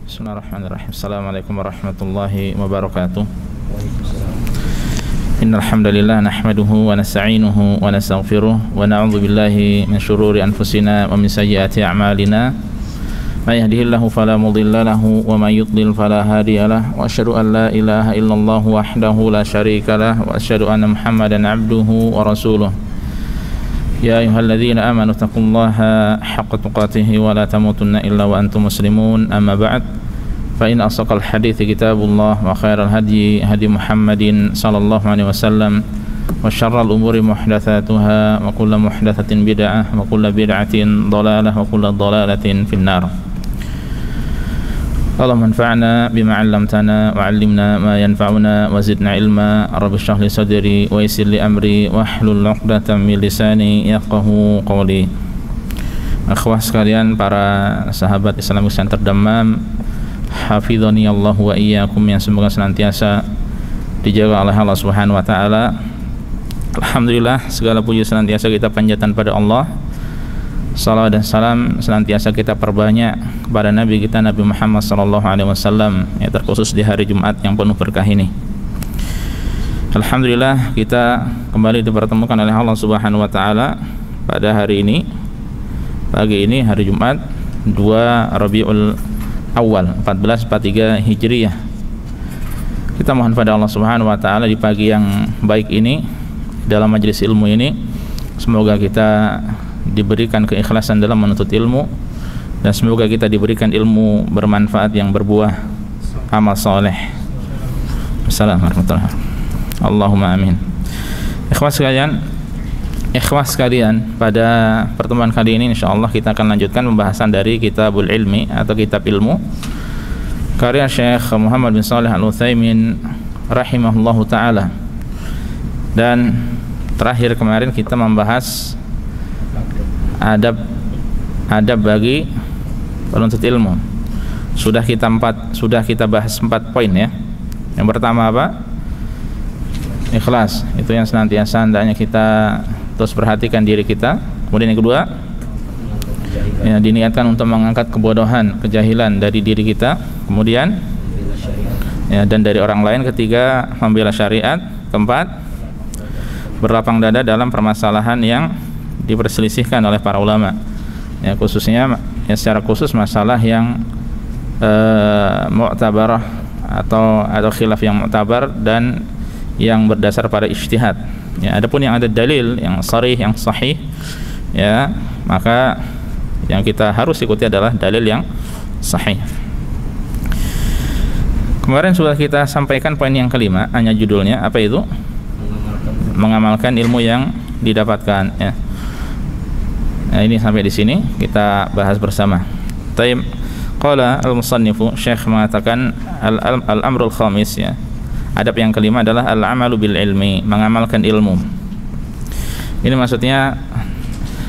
Bismillahirrahmanirrahim. Assalamualaikum warahmatullahi wabarakatuh. Innal hamdalillah nahmaduhu wa nasta'inuhu wa nastaghfiruh wa na'udzu billahi min shururi anfusina wa min sayyiati a'malina. May yahdihillahu fala mudilla lahu wa may yudlil fala hadiyalah. Wa asyhadu an la ilaha illallah wahdahu la syarikalah wa asyhadu anna Muhammadan 'abduhu wa rasuluh. Ya ayyuhalladzina amanu taqullaha haqqa tuqatih wa la tamutunna illa wa antum muslimun. Amma ba'd, fa in asaqal hadithi kitabullah wa khairal hadyi hadi Muhammadin sallallahu alaihi wasallam wa syarral umuri muhdatsatuha wa kullu muhdatsatin bid'ah wa kullu bid'atin dhalalah wa kullu dhalalatin finnar. Allahumma anfa'na bima 'allamtana wa 'allimna ma yanfa'una wa zidna ilma. Rabbi shrah li sadri wa yassir li amri wahlul 'uqdatam min lisani yafqahu qawli. Akhwah sekalian, para sahabat Islamic Center Dammam, hafizani Allah wa iyyakum, yang semoga senantiasa dijaga oleh Allah Subhanahu wa taala. Alhamdulillah, segala puji senantiasa kita panjatkan pada Allah. Salawat dan salam senantiasa kita perbanyak kepada Nabi kita, Nabi Muhammad sallallahu alaihi wasallam, yang terkhusus di hari Jumat yang penuh berkah ini. Alhamdulillah, kita kembali dipertemukan oleh Allah Subhanahu wa taala pada hari ini, pagi ini, hari Jumat 2 Rabiul Awal 1443 Hijriyah. Kita mohon pada Allah Subhanahu wa taala di pagi yang baik ini, dalam majelis ilmu ini, semoga kita diberikan keikhlasan dalam menuntut ilmu, dan semoga kita diberikan ilmu bermanfaat yang berbuah amal soleh. Assalamualaikum warahmatullahi wabarakatuh. Allahumma amin. Ikhwas sekalian, pada pertemuan kali ini insyaallah kita akan lanjutkan pembahasan dari Kitabul Ilmi atau kitab ilmu karya Syekh Muhammad bin Shalih Al-Utsaimin rahimahullahu taala. Dan terakhir kemarin kita membahas adab bagi penuntut ilmu. Sudah kita bahas 4 poin ya. Yang pertama apa? Ikhlas. Itu yang senantiasa hendaknya kita terus perhatikan diri kita. Kemudian yang kedua, ya, diniatkan untuk mengangkat kebodohan, kejahilan dari diri kita. Kemudian ya, dan dari orang lain. Ketiga, membela syariat. Keempat, berlapang dada dalam permasalahan yang diperselisihkan oleh para ulama, ya, khususnya ya, secara khusus masalah yang mu'tabarah atau khilaf yang mu'tabar dan yang berdasar pada ijtihad. Ya, adapun yang ada dalil yang sharih, yang sahih, ya, maka yang kita harus ikuti adalah dalil yang sahih. Kemarin sudah kita sampaikan poin yang kelima, hanya judulnya apa itu? Mengamalkan ilmu yang didapatkan, ya. Nah, ini sampai di sini kita bahas bersama. Taib. Qala al-musannifu, Syekh mengatakan al-amrul khamis, ya. Adab yang kelima adalah al-amalu bil ilmi, mengamalkan ilmu. Ini maksudnya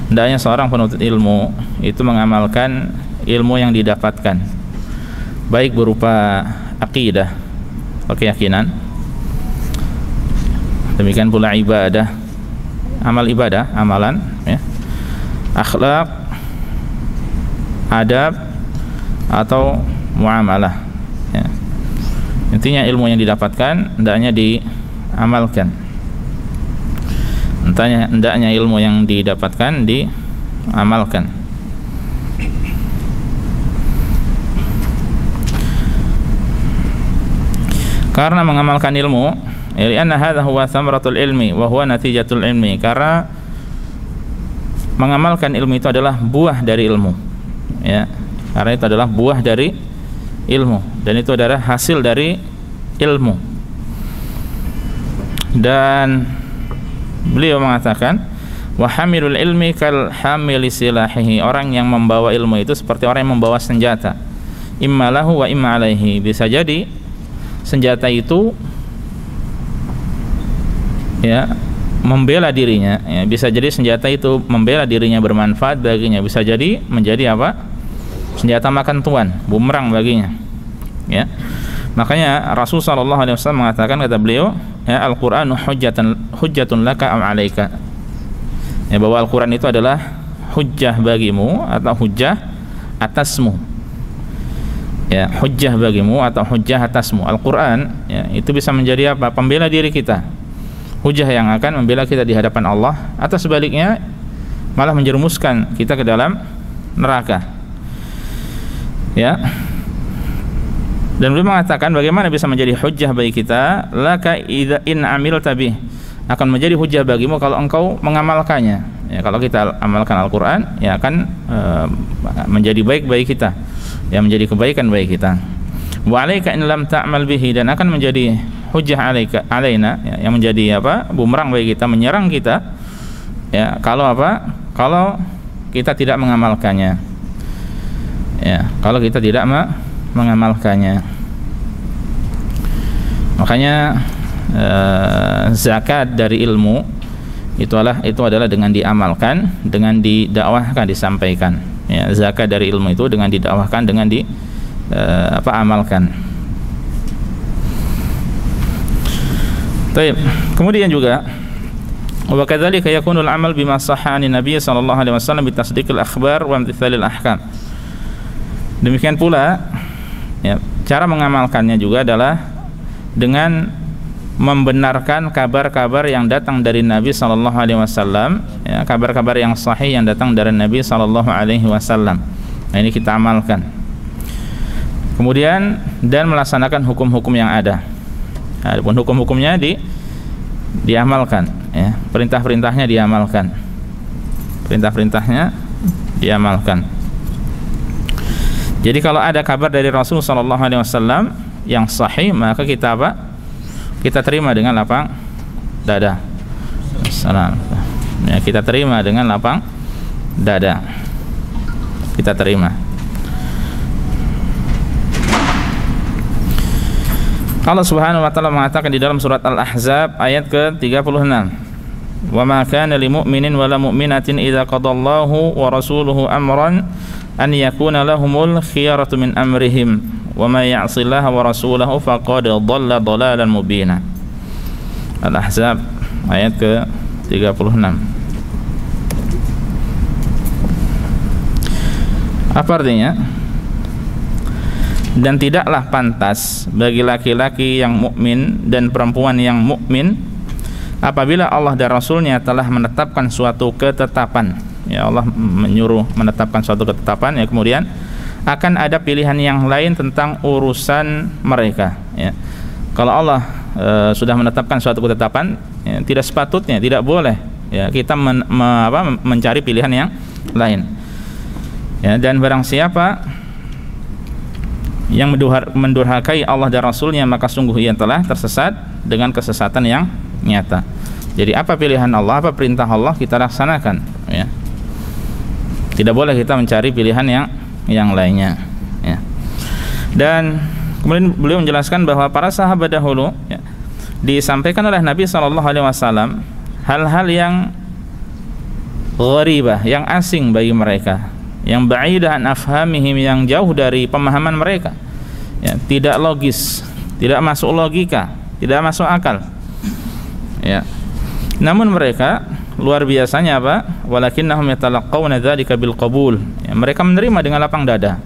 hendaknya seorang penuntut ilmu itu mengamalkan ilmu yang didapatkan, baik berupa akidah, keyakinan, demikian pula ibadah, amalan, ya, akhlak, adab, atau muamalah, ya. Intinya ilmu yang didapatkan hendaknya diamalkan. Hendaknya ilmu yang didapatkan diamalkan. Karena mengamalkan ilmu, lianna hadza huwa thamratul ilmi wa huwa natijatul ilmi, karena mengamalkan ilmu itu adalah buah dari ilmu, ya. Karena itu adalah buah dari ilmu, dan itu adalah hasil dari ilmu. Dan beliau mengatakan, wa hamilul ilmi kal hamili silahihi, orang yang membawa ilmu itu seperti orang yang membawa senjata, imma lahu wa imma alaihi. Bisa jadi senjata itu, ya, membela dirinya, ya. Bisa jadi senjata itu membela dirinya, bermanfaat baginya. Bisa jadi menjadi apa? Senjata makan tuan, bumerang baginya, ya. Makanya Rasul sallallahu alaihi wasallam mengatakan, kata beliau, ya, Al-Qur'anu hujjatun laka am 'alaika. Ya, bahwa Al-Qur'an itu adalah hujjah bagimu atau hujjah atasmu. ya, hujjah bagimu atau hujjah atasmu. Al-Qur'an ya, itu bisa menjadi apa? Pembela diri kita. Hujjah yang akan membela kita di hadapan Allah, atau sebaliknya malah menjerumuskan kita ke dalam neraka. Ya. Dan beliau mengatakan bagaimana bisa menjadi hujjah bagi kita? Laka idza in amilta bih, akan menjadi hujjah bagimu kalau engkau mengamalkannya. Ya, kalau kita amalkan Al-Qur'an, ya akan menjadi baik bagi kita. Ya, menjadi kebaikan bagi kita. Wa 'alaika in lam ta'mal bihi, dan akan menjadi hujjah 'alaina, ya, yang menjadi apa? Bumerang bagi kita, menyerang kita. Ya, kalau apa? Kalau kita tidak mengamalkannya. Ya, kalau kita tidak mengamalkannya. Makanya zakat dari ilmu itu adalah dengan diamalkan, dengan didakwahkan, disampaikan. Ya, zakat dari ilmu itu dengan didakwahkan, dengan amalkan. Baik. Kemudian juga wa kadzalika yakunul amal bima sahha 'an Nabi sallallahu alaihi wasallam bi tasdiqil akhbar wa imtithalil ahkam. Demikian pula ya, cara mengamalkannya juga adalah dengan membenarkan kabar-kabar yang datang dari Nabi sallallahu alaihi wasallam, ya, kabar-kabar yang sahih yang datang dari Nabi sallallahu alaihi wasallam. Nah, ini kita amalkan. Kemudian dan melaksanakan hukum-hukum yang ada. Adapun hukum-hukumnya diamalkan, ya. Perintah-perintahnya diamalkan. Perintah-perintahnya diamalkan. Jadi kalau ada kabar dari Rasul sallallahu alaihi wasallam yang sahih, maka kita apa? Kita terima dengan lapang dada. Salam. Ya, kita terima dengan lapang dada. Kita terima. Allah Subhanahu wa taala mengatakan di dalam surat Al-Ahzab ayat ke-36. Wa ma kana lil mu'minin wa la mu'minatin idza qadallahu wa rasuluhu amran an yakuna lahumul khiyaratu min amrihim wa may ya'sillaha wa rasulahu faqad dhalla dhalalan mubina. Al-Ahzab ayat ke-36. Apa artinya? Dan tidaklah pantas bagi laki-laki yang mukmin dan perempuan yang mukmin apabila Allah dan Rasulnya telah menetapkan suatu ketetapan. Ya, Allah menyuruh menetapkan suatu ketetapan, ya, kemudian akan ada pilihan yang lain tentang urusan mereka. Ya. Kalau Allah sudah menetapkan suatu ketetapan, ya, tidak sepatutnya, tidak boleh, ya, kita mencari pilihan yang lain. Ya, dan barang siapa yang mendurhakai Allah dan Rasulnya, maka sungguh ia telah tersesat dengan kesesatan yang nyata. Jadi apa pilihan Allah, apa perintah Allah, kita laksanakan. Ya. Tidak boleh kita mencari pilihan yang lainnya. Ya. Dan kemudian beliau menjelaskan bahwa para sahabat dahulu, ya, disampaikan oleh Nabi SAW hal-hal yang gharibah, yang asing bagi mereka, yang ba'idah an afhamihim, yang jauh dari pemahaman mereka, ya, tidak logis, tidak masuk logika, tidak masuk akal, ya. Namun mereka luar biasanya apa? Walakinnahum yatalaqqawna dzalika bil qabul. Ya, mereka menerima dengan lapang dada.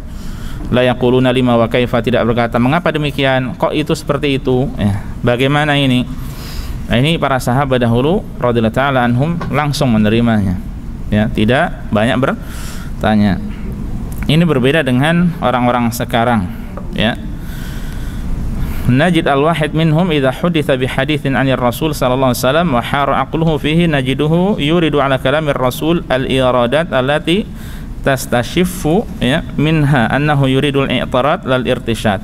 La yaquluna lima wa kaifa, tidak berkata mengapa demikian, kok itu seperti itu, ya, bagaimana ini. Nah, ini para sahabat dahulu radhiyallahu ta'ala anhum langsung menerimanya, ya, tidak banyak bertanya. Ini berbeda dengan orang-orang sekarang, ya. Najid al-wahid minhum idza huditsa bi haditsin 'anil rasul sallallahu alaihi wasallam wa hara aqluhu fihi najiduhu yuridu 'ala kalamir rasul al-iradat allati tastashiffu, ya, minha annahu yuridul i'tirad lal irtisyad.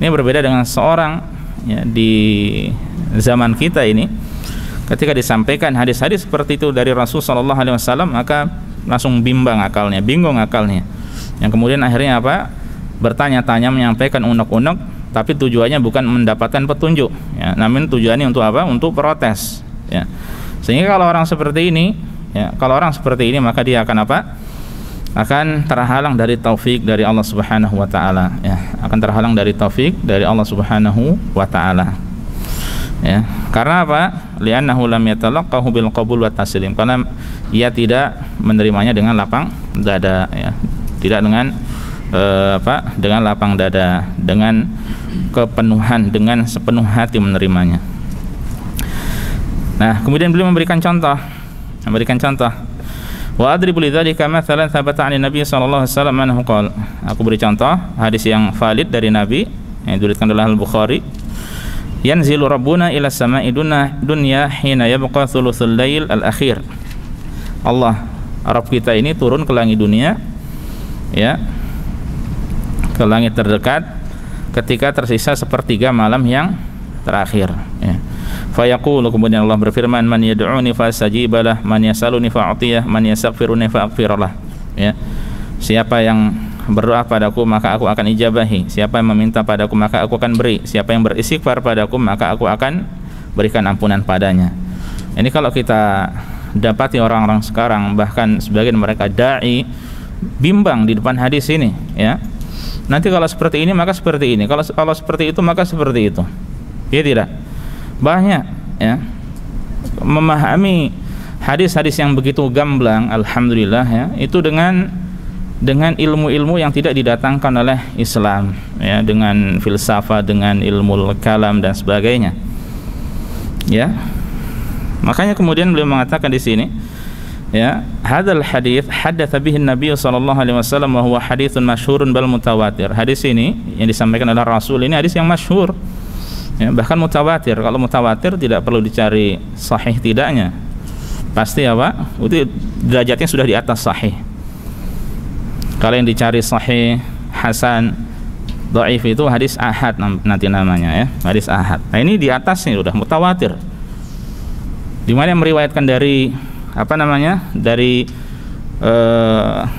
Ini berbeda dengan seorang, ya, di zaman kita ini, ketika disampaikan hadis-hadis seperti itu dari Rasul sallallahu alaihi wasallam, maka langsung bingung akalnya, yang kemudian akhirnya apa? Bertanya-tanya, menyampaikan unek-unek, tapi tujuannya bukan mendapatkan petunjuk, ya, namun tujuannya untuk apa? Untuk protes, ya. Sehingga kalau orang seperti ini, ya, maka dia akan apa? Akan terhalang dari taufik dari Allah Subhanahu wa taala, ya, akan terhalang dari taufik dari Allah Subhanahu wa taala. Ya, karena apa? Li'annahu lam yatalaqqahu bil qabul wa taslim, karena ia tidak menerimanya dengan lapang dada, ya, tidak dengan dengan lapang dada, dengan kepenuhan, dengan sepenuh hati menerimanya. Nah, kemudian beliau memberikan contoh. Wa adribu lidzalika mathalan thabata 'ani Nabi sallallahu alaihi wasallam anhu qala. Aku beri contoh hadis yang valid dari Nabi yang diriwayatkan oleh Al-Bukhari. Yanzilu rabbuna ila sama'i dunya hina yabqa thuluthul lail al-akhir. Allah, Rabb kita ini turun ke langit dunia, ya, ke langit terdekat ketika tersisa sepertiga malam yang terakhir, ya. Fayaqulu, kemudian Allah berfirman, man yad'uni fastajibalah, man yasaluni fa'atiyah, man yastaghfiruni fa'aghfirlah, ya. Siapa yang berdoa padaku maka aku akan ijabahi, siapa yang meminta padaku maka aku akan beri, siapa yang beristighfar padaku maka aku akan berikan ampunan padanya. Ini kalau kita dapati orang-orang sekarang, bahkan sebagian mereka dai, bimbang di depan hadis ini, ya. Nanti kalau seperti ini maka seperti ini, kalau seperti itu maka seperti itu. Ya tidak? Banyak, ya, memahami hadis-hadis yang begitu gamblang, alhamdulillah, ya, itu dengan ilmu-ilmu yang tidak didatangkan oleh Islam, ya, dengan filsafat, dengan ilmu kalam dan sebagainya, ya. Makanya kemudian beliau mengatakan di sini, ya, hadzal hadits haddatsa bihi Nabi sallallahu alaihi wasallam wa huwa haditsun masyhurun bal mutawatir. Hadis ini yang disampaikan oleh Rasul ini hadis yang masyhur, ya, bahkan mutawatir. Kalau mutawatir tidak perlu dicari sahih tidaknya, pasti apa? Itu derajatnya sudah di atas sahih. Kalau yang dicari sahih, hasan, dhaif itu hadis ahad nanti namanya, ya, hadis ahad. Nah, ini di atasnya sudah mutawatir. Di mana yang meriwayatkan dari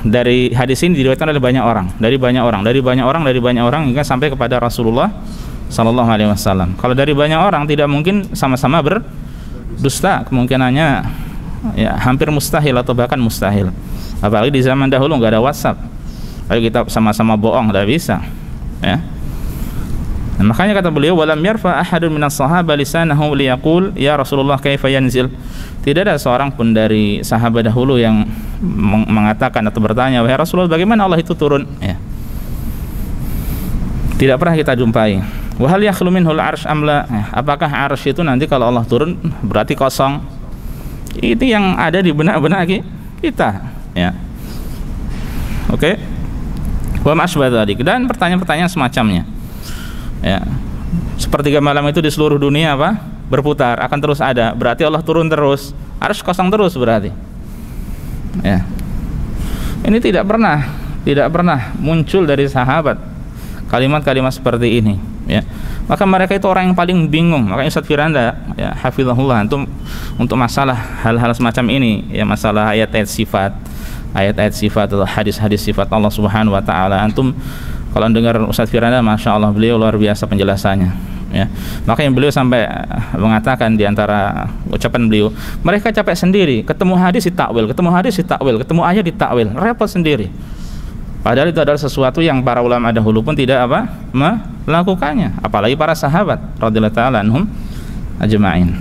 dari hadis ini diriwayatkan oleh banyak orang hingga sampai kepada Rasulullah sallallahu alaihi wasallam. Kalau dari banyak orang tidak mungkin sama-sama berdusta, kemungkinannya, ya, hampir mustahil atau bahkan mustahil. Apalagi di zaman dahulu nggak ada WhatsApp, ayo kita sama-sama bohong, tidak bisa, ya. Dan makanya kata beliau, walam yarfa ahadun minas sahaba lisanahu liyaqul ya Rasulullah kaifa yanzil. Tidak ada seorang pun dari sahabat dahulu yang mengatakan atau bertanya, wahai Rasulullah, bagaimana Allah itu turun, ya. Tidak pernah kita jumpai. Wa hal yakhlu minhul arsy amla. Apakah arsy itu nanti kalau Allah turun berarti kosong? Itu yang ada di benak-benak kita, ya. Oke. Wa masbah dzalik, dan pertanyaan-pertanyaan semacamnya, ya. Sepertiga malam itu di seluruh dunia berputar, akan terus ada, berarti Allah turun terus, arsy kosong terus berarti, ya. Ini tidak pernah muncul dari sahabat kalimat-kalimat seperti ini, ya. Maka mereka itu orang yang paling bingung. Makanya Ustaz Firanda, ya, hafizahullah, untuk masalah hal-hal semacam ini, ya, masalah ayat-ayat sifat atau hadis-hadis sifat Allah Subhanahu wa taala, antum kalau dengar Ustaz Firanda, masya Allah, beliau luar biasa penjelasannya, ya. Makanya beliau sampai mengatakan di antara ucapan beliau, mereka capek sendiri, ketemu hadis ditakwil, ketemu ayat ditakwil, repot sendiri. Padahal itu adalah sesuatu yang para ulama dahulu pun tidak melakukannya, apalagi para sahabat radhiyallahu ta'ala anhum ajma'in.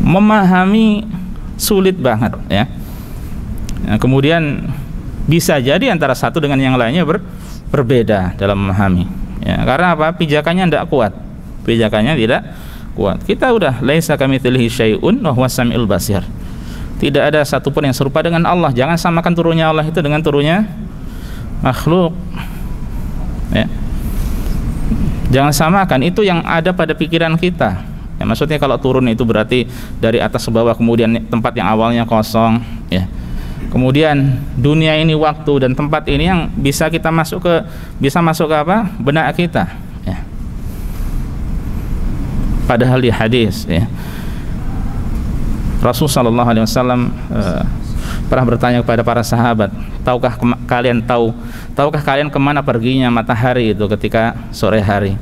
Memahami sulit banget, ya. Kemudian bisa jadi antara satu dengan yang lainnya berbeda dalam memahami, ya. Karena apa? Pijakannya tidak kuat. Kita udah laisa kamitslihi syai'un wa huwas samiul basir. Tidak ada satupun yang serupa dengan Allah. Jangan samakan turunnya Allah itu dengan turunnya makhluk, ya. Jangan samakan, itu yang ada pada pikiran kita, ya. Maksudnya kalau turun itu berarti dari atas ke bawah, kemudian tempat yang awalnya kosong, ya. Kemudian dunia ini, waktu dan tempat ini yang bisa masuk ke benak kita, ya. Padahal di hadis, ya, Rasul sallallahu alaihi wasallam pernah bertanya kepada para sahabat, tahukah kalian kemana perginya matahari itu ketika sore hari?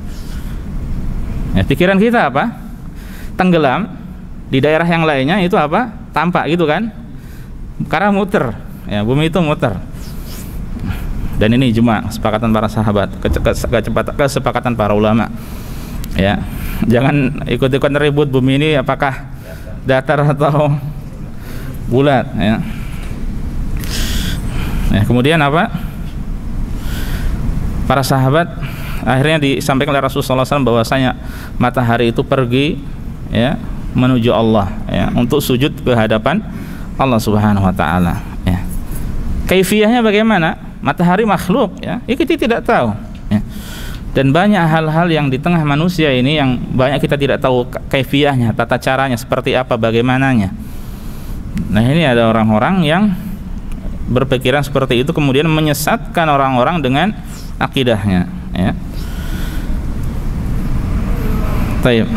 Ya, pikiran kita tenggelam, di daerah yang lainnya itu tampak gitu kan, karena muter, ya, bumi itu muter. Dan ini ijma, kesepakatan para sahabat, kesepakatan para ulama, ya. Jangan ikut-ikutan ribut bumi ini apakah datar atau bulat, ya. Kemudian para sahabat akhirnya disampaikan oleh Rasulullah SAW bahwasanya matahari itu pergi ya menuju Allah ya, untuk sujud ke hadapan Allah Subhanahu wa taala ya. Kaifiyahnya bagaimana? Matahari makhluk ya, kita tidak tahu ya. Dan banyak hal-hal yang di tengah manusia ini yang banyak kita tidak tahu kaifiyahnya, tata caranya seperti apa, bagaimananya. Nah, ini ada orang-orang yang berpikiran seperti itu kemudian menyesatkan orang-orang dengan akidahnya ya. Baik.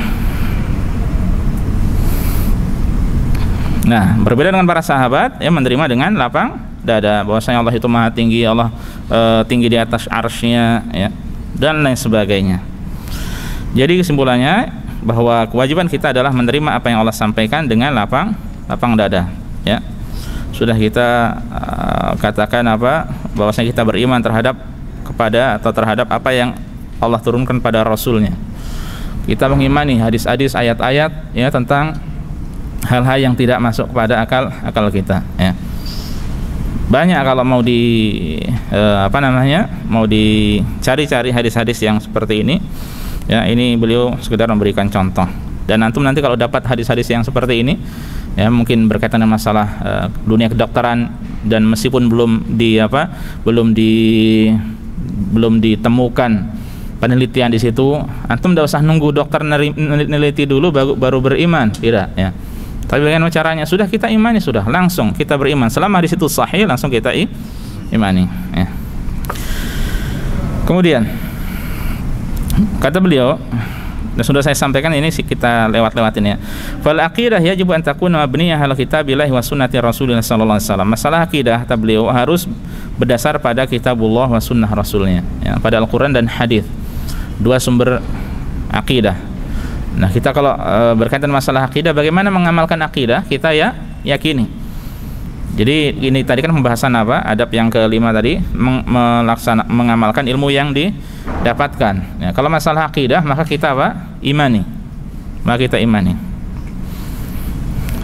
Nah, berbeda dengan para sahabat yang menerima dengan lapang dada bahwasanya Allah itu maha tinggi, Allah tinggi di atas arsy-Nya ya, dan lain sebagainya. Jadi kesimpulannya bahwa kewajiban kita adalah menerima apa yang Allah sampaikan dengan lapang dada ya. Sudah kita katakan bahwasanya kita beriman terhadap apa yang Allah turunkan pada Rasulnya. Kita mengimani hadis-hadis, ayat-ayat ya tentang hal-hal yang tidak masuk kepada akal kita ya. Banyak kalau mau mau dicari-cari hadis-hadis yang seperti ini ya, ini beliau sekedar memberikan contoh. Dan antum nanti kalau dapat hadis-hadis yang seperti ini ya, mungkin berkaitan dengan masalah dunia kedokteran, dan meskipun belum ditemukan penelitian di situ, antum tidak usah nunggu dokter neliti dulu baru beriman, tidak ya. Tapi bagaimana caranya? Sudah kita imani, sudah langsung kita beriman. Selama di situ sahih, langsung kita imani ya. Kemudian kata beliau, dan sudah saya sampaikan ini kita lewat-lewatin ya. Fal aqidah yajibu an takuna mabniyah ala kitabillahi wa sunnati Rasulillah sallallahu alaihi wasallam. Masalah akidah kata beliau harus berdasar pada kitabullah wa sunnah Rasulnya ya, pada Al-Qur'an dan hadis. Dua sumber akidah. Nah, kita kalau berkaitan masalah akidah, bagaimana mengamalkan akidah, kita ya yakini. Jadi ini tadi kan pembahasan adab yang kelima tadi, mengamalkan ilmu yang didapatkan ya. Kalau masalah akidah maka kita imani, maka kita imani.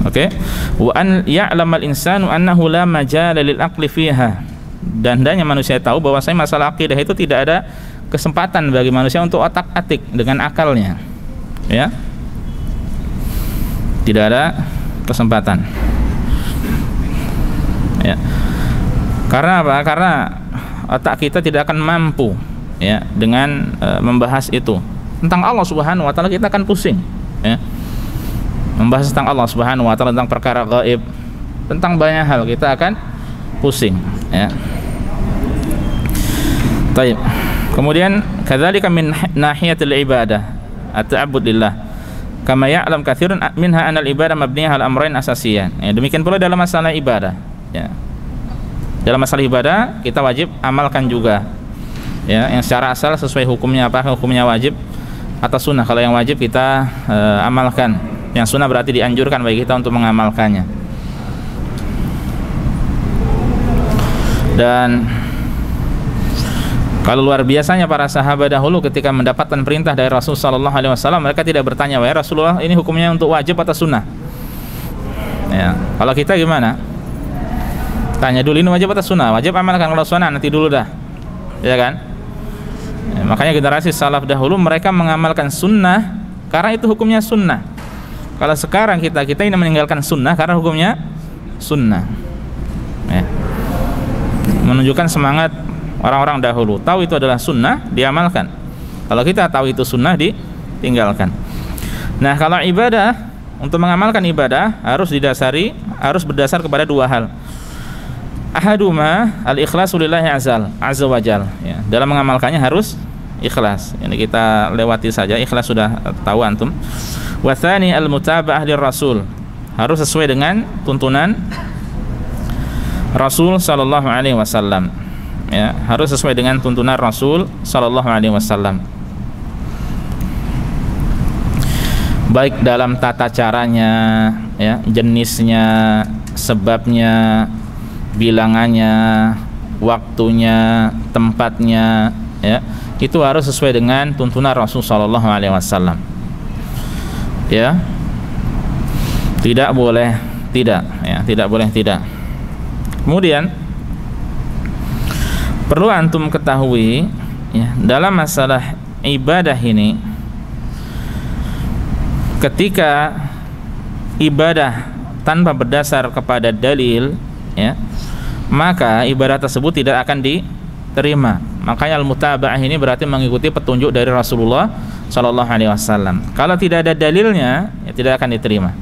Oke. Wa an ya'lamal insanu annahu la majala lil aqli fiha. Dan hendaknya manusia tahu bahwasanya masalah akidah itu tidak ada kesempatan bagi manusia untuk otak-atik dengan akalnya ya, tidak ada kesempatan ya. Karena apa? Karena otak kita tidak akan mampu ya dengan membahas itu tentang Allah Subhanahu wa taala. Kita akan pusing ya, membahas tentang Allah Subhanahu wa taala, tentang perkara gaib, tentang banyak hal kita akan pusing ya. Baik. Kemudian kadzalika min nahiyatil ibadah at-ta'abbud lillah kama ya'lam katsirun minha anal ibadah mabniyah al amrayn asasiyan ya. Demikian pula dalam masalah ibadah ya. Dalam masalah ibadah kita wajib amalkan juga ya, yang secara asal sesuai hukumnya hukumnya wajib atau sunnah. Kalau yang wajib kita amalkan, yang sunnah berarti dianjurkan bagi kita untuk mengamalkannya. Dan kalau luar biasanya para sahabat dahulu ketika mendapatkan perintah dari Rasul sallallahu alaihi wasallam, mereka tidak bertanya, "Wahai Rasulullah, ini hukumnya untuk wajib atau sunnah?" Ya, kalau kita gimana? Tanya dulu, ini wajib atau sunnah? Wajib amalkan, kalau sunnah nanti dulu dah. Ya kan? Ya, makanya generasi salaf dahulu mereka mengamalkan sunnah karena itu hukumnya sunnah. Kalau sekarang kita ini meninggalkan sunnah karena hukumnya sunnah. Ya. Menunjukkan semangat orang-orang dahulu, tahu itu adalah sunnah, diamalkan. Kalau kita tahu itu sunnah, ditinggalkan. Nah, kalau ibadah, untuk mengamalkan ibadah harus berdasar kepada dua hal. Ahaduma al-ikhlasu lillahi azza wa jal ya. Dalam mengamalkannya harus ikhlas. Ini kita lewati saja, ikhlas sudah tahu antum. Wa tsani al-mutaba'ah lirrasul, harus sesuai dengan tuntunan Rasul sallallahu alaihi wasallam. Ya, harus sesuai dengan tuntunan Rasul sallallahu alaihi wasallam. Baik dalam tata caranya, ya, jenisnya, sebabnya, bilangannya, waktunya, tempatnya, ya, itu harus sesuai dengan tuntunan Rasul sallallahu alaihi wasallam. Ya. Tidak boleh tidak, ya, tidak boleh tidak. Kemudian perlu antum ketahui ya, dalam masalah ibadah ini, ketika ibadah tanpa berdasar kepada dalil, ya, maka ibadah tersebut tidak akan diterima. Makanya al-mutaba'ah ini berarti mengikuti petunjuk dari Rasulullah sallallahu alaihi wasallam. Kalau tidak ada dalilnya, ya tidak akan diterima.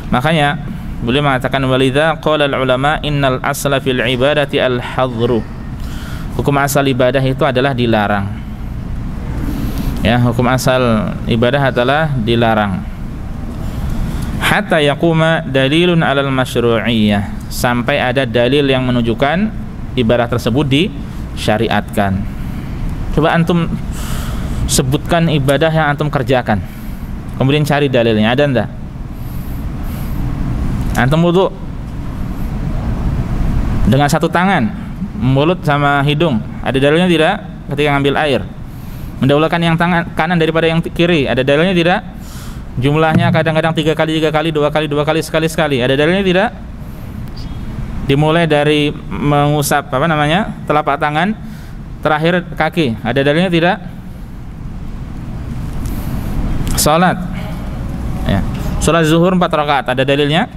Makanya beliau mengatakan, walidza qala al-ulama innal asla fil ibadati al-hadru. Hukum asal ibadah itu adalah dilarang. Ya, hukum asal ibadah adalah dilarang. Hatta yaquma dalilun 'alal masyru'iyyah, sampai ada dalil yang menunjukkan ibadah tersebut disyariatkan. Coba antum sebutkan ibadah yang antum kerjakan, kemudian cari dalilnya, ada enggak? Antum wudu dengan satu tangan, mulut sama hidung, ada dalilnya tidak? Ketika ngambil air, mendahulukan yang tangan kanan daripada yang kiri, ada dalilnya tidak? Jumlahnya kadang-kadang 3 kali, 2 kali, sekali, ada dalilnya tidak? Dimulai dari mengusap telapak tangan, terakhir kaki, ada dalilnya tidak? Salat, ya, salat zuhur 4 rakaat, ada dalilnya?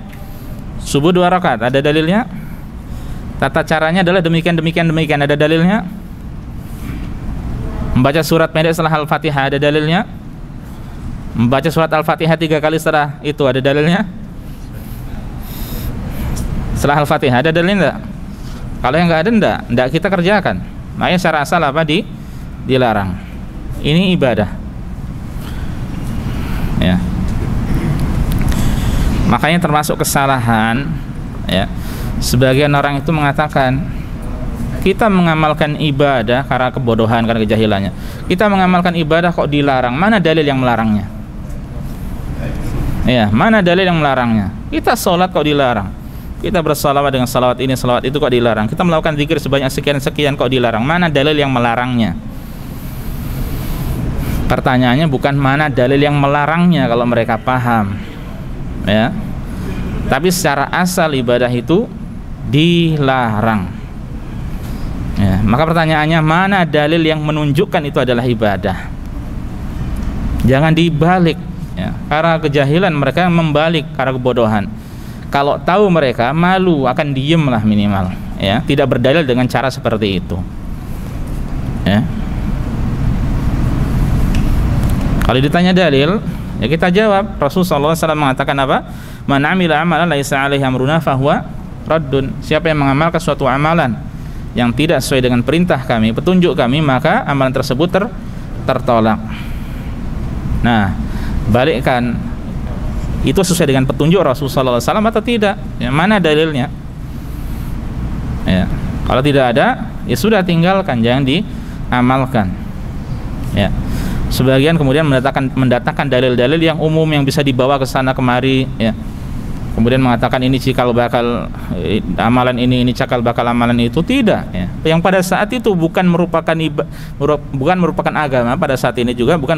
Subuh 2 rakaat, ada dalilnya? Tata caranya adalah demikian, ada dalilnya? Membaca surat pendek setelah Al-Fatihah, ada dalilnya? Membaca surat Al-Fatihah 3 kali setelah itu, ada dalilnya? Setelah Al-Fatihah ada dalilnya enggak? Kalau yang enggak ada, enggak kita kerjakan. Makanya secara asal apa? Dilarang. Ini ibadah, ya. Makanya termasuk kesalahan, ya, sebagian orang itu mengatakan kita mengamalkan ibadah karena kebodohan, karena kejahilannya. Kita mengamalkan ibadah kok dilarang? Mana dalil yang melarangnya? Ya, mana dalil yang melarangnya? Kita sholat kok dilarang? Kita bersalawat dengan salawat ini, salawat itu kok dilarang? Kita melakukan zikir sebanyak sekian kok dilarang? Mana dalil yang melarangnya? Pertanyaannya bukan mana dalil yang melarangnya kalau mereka paham, ya. Tapi secara asal ibadah itu dilarang. Ya, maka pertanyaannya, mana dalil yang menunjukkan itu adalah ibadah? Jangan dibalik, ya. Karena kejahilan mereka membalik karena kebodohan. Kalau tahu mereka malu, akan diem lah minimal, ya, tidak berdalil dengan cara seperti itu, ya. Kalau ditanya dalil, ya kita jawab. Rasulullah SAW mengatakan apa? Man amila amalan laisa alaihi amruna fahuwa raddun. Siapa yang mengamalkan suatu amalan yang tidak sesuai dengan perintah kami, petunjuk kami, maka amalan tersebut tertolak. Nah, balikkan, itu sesuai dengan petunjuk Rasulullah SAW atau tidak? Ya, mana dalilnya? Ya, kalau tidak ada, ya sudah, tinggalkan, jangan diamalkan. Ya. Sebagian kemudian mendatangkan dalil-dalil yang umum yang bisa dibawa ke sana kemari, ya. Kemudian mengatakan ini cikal bakal amalan ini cikal bakal amalan itu, tidak, ya. Yang pada saat itu bukan merupakan agama, pada saat ini juga bukan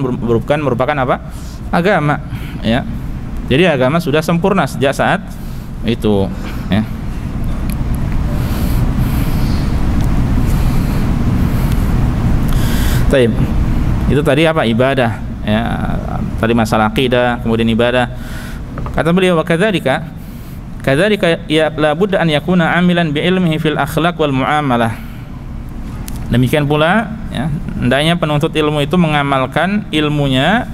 merupakan apa? Agama, ya. Jadi agama sudah sempurna sejak saat itu, ya. Baik. Itu tadi apa? Ibadah, ya. Tadi masalah akidah, kemudian ibadah. Kata beliau, wa kadzalika ya la budda an yakuna amilan bi ilmihi fil akhlaq wal muamalah. Demikian pula, ya, hendaknya penuntut ilmu itu mengamalkan ilmunya,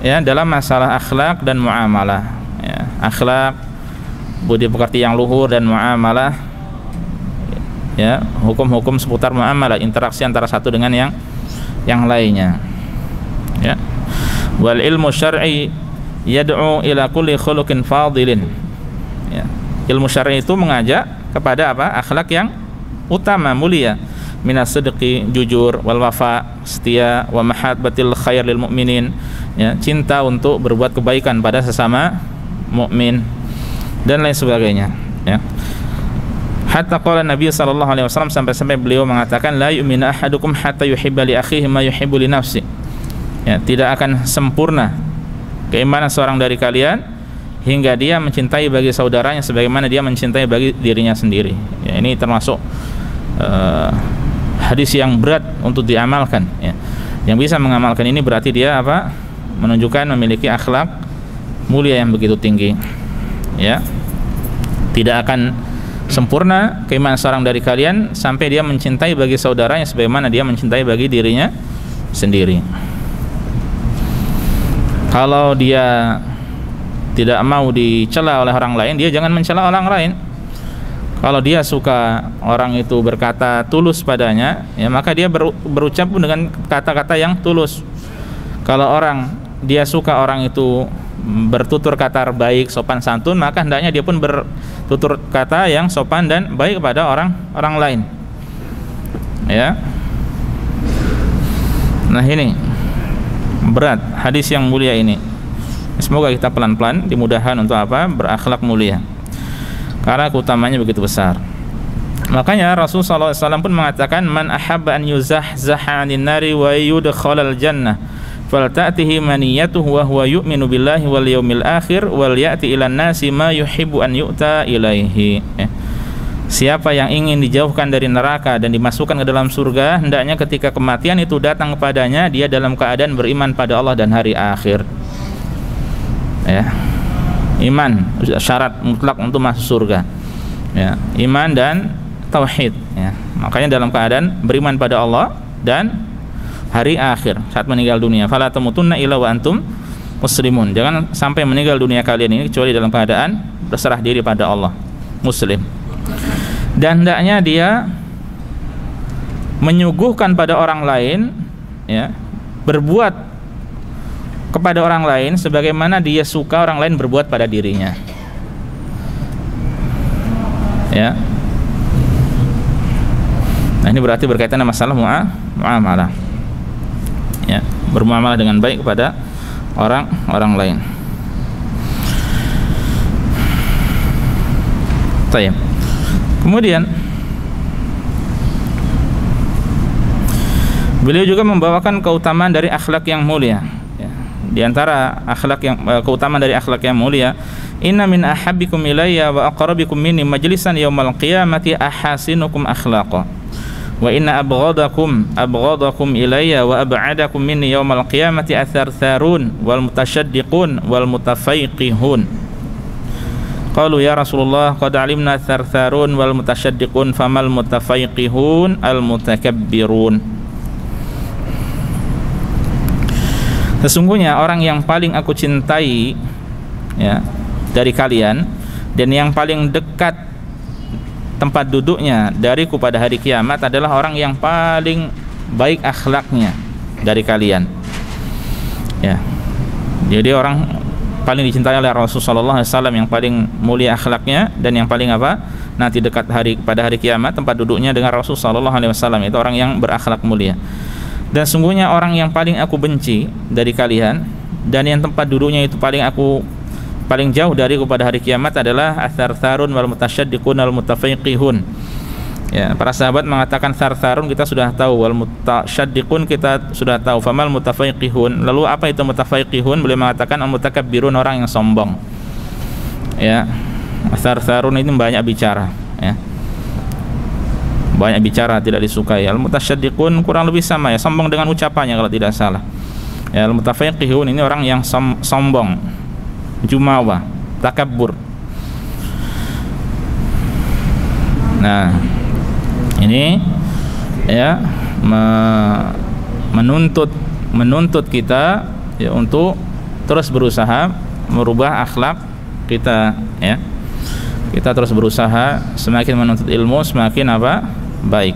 ya, dalam masalah akhlak dan muamalah, ya. Akhlak, budi pekerti yang luhur, dan muamalah, ya, hukum-hukum seputar muamalah, interaksi antara satu dengan yang lainnya, ya. Wal ilmu syar'i yad'u ila kulli khuluqin fadilin, ya. Ilmu syar'i itu mengajak kepada apa? Akhlak yang utama, mulia, minas sidqi, jujur, wal wafa, setia, wa mahabbatil khair lil mu'minin, ya, cinta untuk berbuat kebaikan pada sesama mukmin, dan lain sebagainya, ya. Hatta qala Nabi sallallahu alaihi wasallam, sampai beliau mengatakan, la yu'minu ahadukum hatta yuhibba li akhihi ma yuhibbu li nafsi. Ya, tidak akan sempurna keimanan seorang dari kalian hingga dia mencintai bagi saudaranya sebagaimana dia mencintai bagi dirinya sendiri. Ya, ini termasuk hadis yang berat untuk diamalkan, ya. Yang bisa mengamalkan ini berarti dia apa? Menunjukkan memiliki akhlak mulia yang begitu tinggi, ya. Tidak akan sempurna keimanan seorang dari kalian sampai dia mencintai bagi saudaranya sebagaimana dia mencintai bagi dirinya sendiri. Kalau dia tidak mau dicela oleh orang lain, dia jangan mencela orang lain. Kalau dia suka orang itu berkata tulus padanya, ya maka dia berucap dengan kata-kata yang tulus. Kalau dia suka orang itu bertutur kata baik, sopan santun, maka hendaknya dia pun bertutur kata yang sopan dan baik kepada orang lain, ya. Nah, ini berat hadis yang mulia ini. Semoga kita pelan-pelan dimudahkan untuk apa? Berakhlak mulia, karena keutamanya begitu besar. Makanya Rasulullah SAW pun mengatakan, man ahabba an yuzahzaha 'anil nari wa yudkhalal jannah falta'tihi maniyatuhu wa huwa yu'minu billahi wal yawmil akhir wal ya'ti ilan nasi ma yuhibbu an yu'ta ilaihi. Siapa yang ingin dijauhkan dari neraka dan dimasukkan ke dalam surga, hendaknya ketika kematian itu datang kepadanya, dia dalam keadaan beriman pada Allah dan hari akhir, ya. Iman syarat mutlak untuk masuk surga, ya. Iman dan tauhid, ya. Makanya dalam keadaan beriman pada Allah dan hari akhir saat meninggal dunia. Fala tamutunna illa wa antum muslimun. Jangan sampai meninggal dunia kalian ini kecuali dalam keadaan berserah diri pada Allah, muslim. Dan hendaknya dia menyuguhkan pada orang lain, ya, berbuat kepada orang lain sebagaimana dia suka orang lain berbuat pada dirinya, ya. Nah, ini berarti berkaitan dengan masalah muamalah, ya, bermuamalah dengan baik kepada orang lain. Baik. Kemudian beliau juga membawakan keutamaan dari akhlak yang mulia, ya. Di antara keutamaan dari akhlak yang mulia, inna min ahabbikum ilayya wa aqrabikum minni majlisan yaumal qiyamati ahasinukum akhlaqa wa inna abghadakum ilayya wa ab'adakum minni yaumal qiyamati athartharun wal mutasyaddiqun wal mutafaiqihun. Qalu ya Rasulullah qad alimna athartharun wal mutasyaddiqun famal mutafaiqihun al mutakabbirun. Sesungguhnya orang yang paling aku cintai, ya, dari kalian dan yang paling dekat tempat duduknya dariku pada hari kiamat adalah orang yang paling baik akhlaknya dari kalian, ya. Jadi orang paling dicintai oleh Rasulullah SAW yang paling mulia akhlaknya dan yang paling apa? Nanti dekat pada hari kiamat tempat duduknya dengan Rasulullah SAW, itu orang yang berakhlak mulia. Dan sungguhnya orang yang paling aku benci dari kalian dan yang tempat duduknya itu paling jauh dariku pada hari kiamat adalah athartharun wal mutasyaddiqun wal mutafaiqihun. Ya, para sahabat mengatakan thartharun kita sudah tahu, wal mutasyaddiqun kita sudah tahu, famal mutafaiqihun. Lalu apa itu mutafaiqihun? Beliau mengatakan al mutakabbirun, orang yang sombong. Ya, thartharun ini banyak bicara, ya. Banyak bicara tidak disukai. Al mutasyaddiqun kurang lebih sama, ya, sombong dengan ucapannya kalau tidak salah. Ya, al mutafaiqihun ini orang yang sombong, jumawa, takabbur. Nah, ini, ya, menuntut kita, ya, untuk terus berusaha merubah akhlak kita, ya. Kita terus berusaha, semakin menuntut ilmu semakin apa? Baik.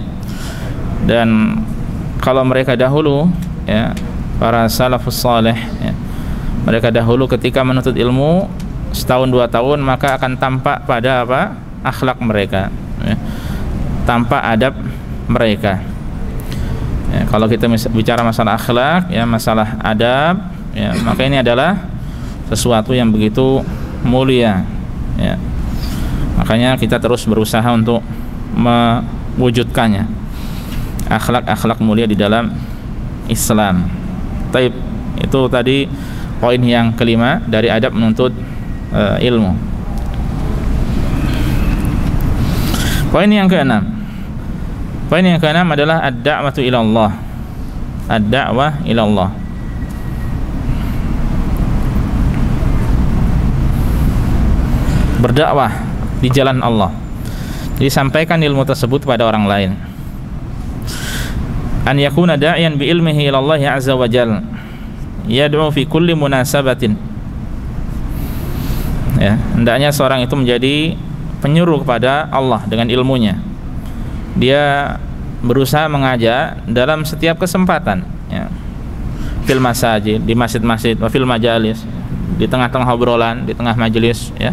Dan kalau mereka dahulu, ya, para salafus saleh, ya, mereka dahulu ketika menuntut ilmu setahun 2 tahun maka akan tampak pada apa? Akhlak mereka, ya. Tanpa adab mereka, ya. Kalau kita bicara masalah akhlak, ya, masalah adab, ya, maka ini adalah sesuatu yang begitu mulia, ya. Makanya kita terus berusaha untuk mewujudkannya, akhlak mulia di dalam Islam. Taib, itu tadi poin yang kelima dari adab menuntut ilmu. Poin yang keenam, Poin yang keenam adalah ad-da'watu ila Allah. Ad-da'wah ila Allah. Berdakwah di jalan Allah. Jadi sampaikan ilmu tersebut kepada orang lain. An yakuna da'iyan bi ilmihi ila Allah azza wa jalla. Yad'u fi kulli munasabatin. Ya, hendaknya seorang itu menjadi penyuruh kepada Allah dengan ilmunya. Dia berusaha mengajak dalam setiap kesempatan, ya. Fil masajid, di masjid-masjid, wa fil majalis, di tengah-tengah obrolan, di tengah majelis, ya.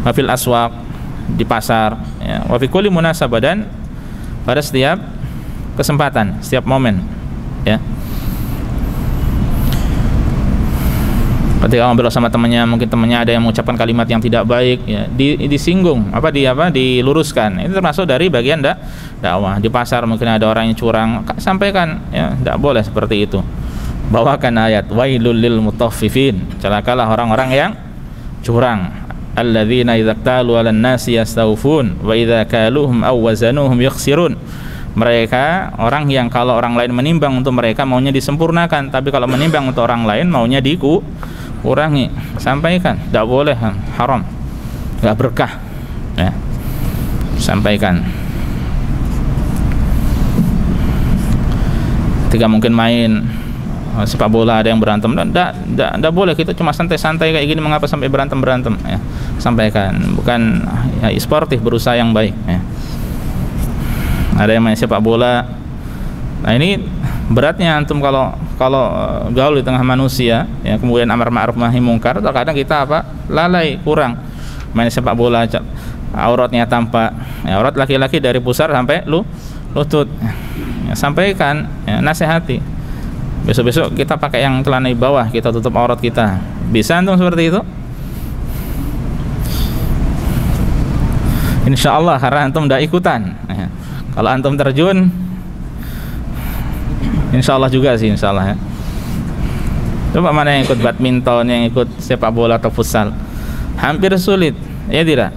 Wa fil aswaq, di pasar, ya. Wa fi kulli munasabah, dan pada setiap kesempatan, setiap momen, ya. Ketika ngobrol sama temannya, mungkin temannya ada yang mengucapkan kalimat yang tidak baik, ya, disinggung, diluruskan. Itu termasuk dari bagian dakwah. Di pasar mungkin ada orang yang curang, sampaikan, ya, tidak boleh seperti itu. Bawakan ayat wailul lil mutaffifin, celakalah orang-orang yang curang. Alladzina idza qtalu 'alan nasi yastawfun wa idza kaluhum aw wazanuhum yakhsirun. Mereka orang yang kalau orang lain menimbang untuk mereka maunya disempurnakan, tapi kalau menimbang untuk orang lain maunya kurangi. Sampaikan, tidak boleh, haram, nggak berkah, ya. Sampaikan. Ketika mungkin main sepak bola ada yang berantem, tidak boleh, kita cuma santai-santai kayak gini, mengapa sampai berantem, ya. Sampaikan, bukan, ya, sportif, berusaha yang baik, ya. Ada yang main sepak bola, nah ini beratnya antum kalau gaul di tengah manusia, ya, kemudian amar ma'ruf nahi mungkar, terkadang kita lalai, kurang. Main sepak bola auratnya tampak, ya, aurat laki-laki dari pusar sampai lutut, ya, sampaikan, ya, nasihati. Besok-besok kita pakai yang celana di bawah, kita tutup aurat kita. Bisa antum seperti itu? Insya Allah, karena antum tidak ikutan, ya. Kalau antum terjun, insya Allah juga sih, insya Allah, ya. Coba mana yang ikut badminton, yang ikut sepak bola atau futsal, hampir sulit, ya tidak?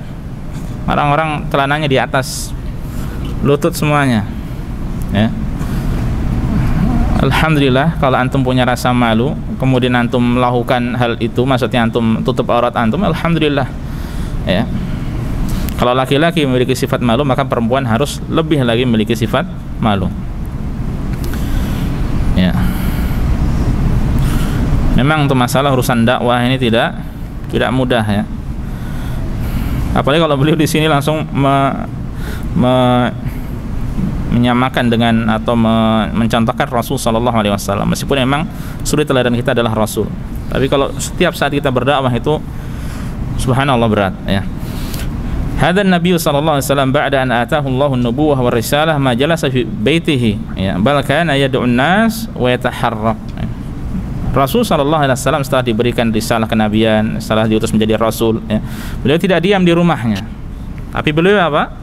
Orang-orang celananya di atas lutut semuanya, ya. Alhamdulillah, kalau antum punya rasa malu, kemudian antum melakukan hal itu, maksudnya antum tutup aurat antum, alhamdulillah, ya. Kalau laki-laki memiliki sifat malu, maka perempuan harus lebih lagi memiliki sifat malu, ya. Memang untuk masalah urusan dakwah ini tidak mudah, ya. Apalagi kalau beliau di sini langsung menyamakan dengan atau mencontohkan Rasul Sallallahu Alaihi Wasallam. Meskipun memang suri teladan kita adalah Rasul, tapi kalau setiap saat kita berdakwah itu, subhanallah, berat, ya. Hadza Nabi sallallahu alaihi wasallam ba'da an ataahu Allahu an-nubuwwah wa risalah ma jalasa fi baitihi, ya, bal kana yad'u an-nas wa yataharrak. Rasul sallallahu alaihi wasallam setelah diberikan risalah kenabian, setelah diutus menjadi rasul, ya, beliau tidak diam di rumahnya, tapi beliau apa?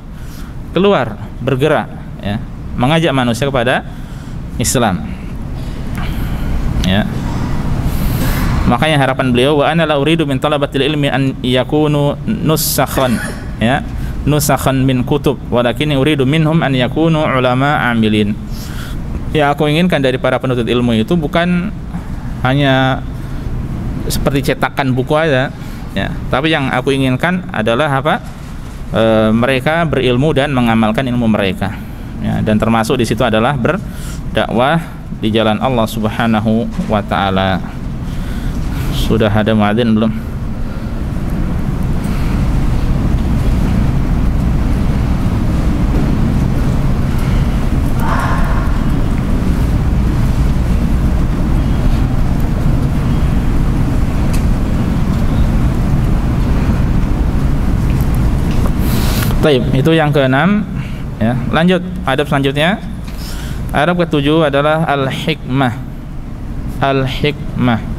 Keluar, bergerak, ya, mengajak manusia kepada Islam, ya. Makanya harapan beliau, wa ana la uridu min talabatil ilmi an yakunu nusakhan, ya, nusakhan min kutub, walakin uridu minhum an yakunu ulama amilin. Ya, aku inginkan dari para penuntut ilmu itu bukan hanya seperti cetakan buku aja, ya, tapi yang aku inginkan adalah apa? Mereka berilmu dan mengamalkan ilmu mereka, ya, dan termasuk di situ adalah berdakwah di jalan Allah Subhanahu wa taala. Sudah ada muadzin belum? Baik, itu yang keenam, ya. Lanjut, adab selanjutnya. Adab ketujuh adalah al-hikmah. Al-hikmah.